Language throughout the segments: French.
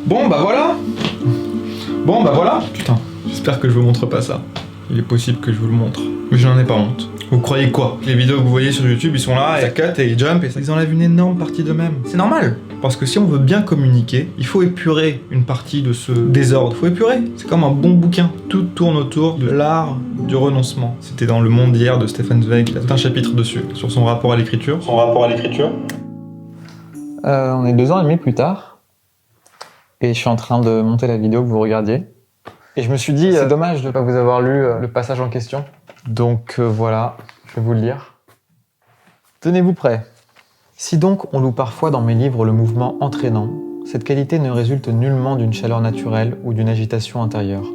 Bon bah voilà. Putain, j'espère que je vous montre pas ça. Il est possible que je vous le montre, mais je n'en ai pas honte. Vous croyez quoi? Les vidéos que vous voyez sur YouTube, ils sont là, et ça cut et ils jump et ça, ils enlèvent une énorme partie d'eux-mêmes. C'est normal. Parce que si on veut bien communiquer, il faut épurer une partie de ce désordre. Faut épurer. C'est comme un bon bouquin. Tout tourne autour de l'art du renoncement. C'était dans Le Monde d'hier de Stefan Zweig. Il a tout un chapitre dessus, sur son rapport à l'écriture. On est 2 ans et demi plus tard. Et je suis en train de monter la vidéo que vous regardiez. Et je me suis dit, c'est dommage de ne pas vous avoir lu le passage en question. Donc voilà, je vais vous le lire. Tenez-vous prêts. Si donc on loue parfois dans mes livres le mouvement entraînant, cette qualité ne résulte nullement d'une chaleur naturelle ou d'une agitation intérieure,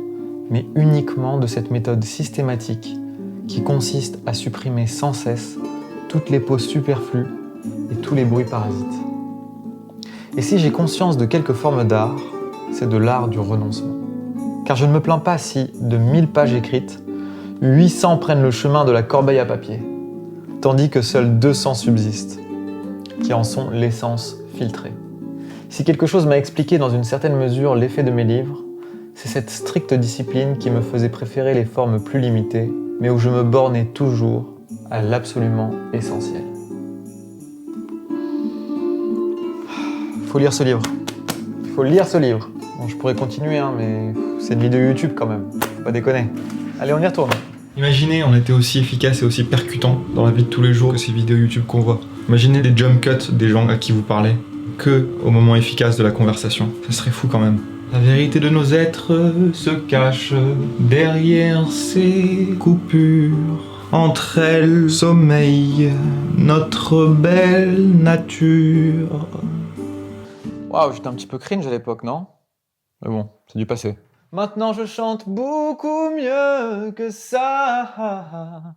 mais uniquement de cette méthode systématique qui consiste à supprimer sans cesse toutes les pauses superflues et tous les bruits parasites. Et si j'ai conscience de quelque forme d'art, c'est de l'art du renoncement. Car je ne me plains pas si, de 1000 pages écrites, 800 prennent le chemin de la corbeille à papier, tandis que seuls 200 subsistent, qui en sont l'essence filtrée. Si quelque chose m'a expliqué dans une certaine mesure l'effet de mes livres, c'est cette stricte discipline qui me faisait préférer les formes plus limitées, mais où je me bornais toujours à l'absolument essentiel. Faut lire ce livre. Faut lire ce livre. Bon, je pourrais continuer, mais c'est une vidéo YouTube quand même. Faut pas déconner. Allez, on y retourne. Imaginez, on était aussi efficace et aussi percutant dans la vie de tous les jours que ces vidéos YouTube qu'on voit. Imaginez les jump cuts des gens à qui vous parlez, que au moment efficace de la conversation. Ça serait fou quand même. La vérité de nos êtres se cache derrière ces coupures. Entre elles sommeille notre belle nature. Waouh, j'étais un petit peu cringe à l'époque, non? Mais bon, c'est du passé. Maintenant je chante beaucoup mieux que ça.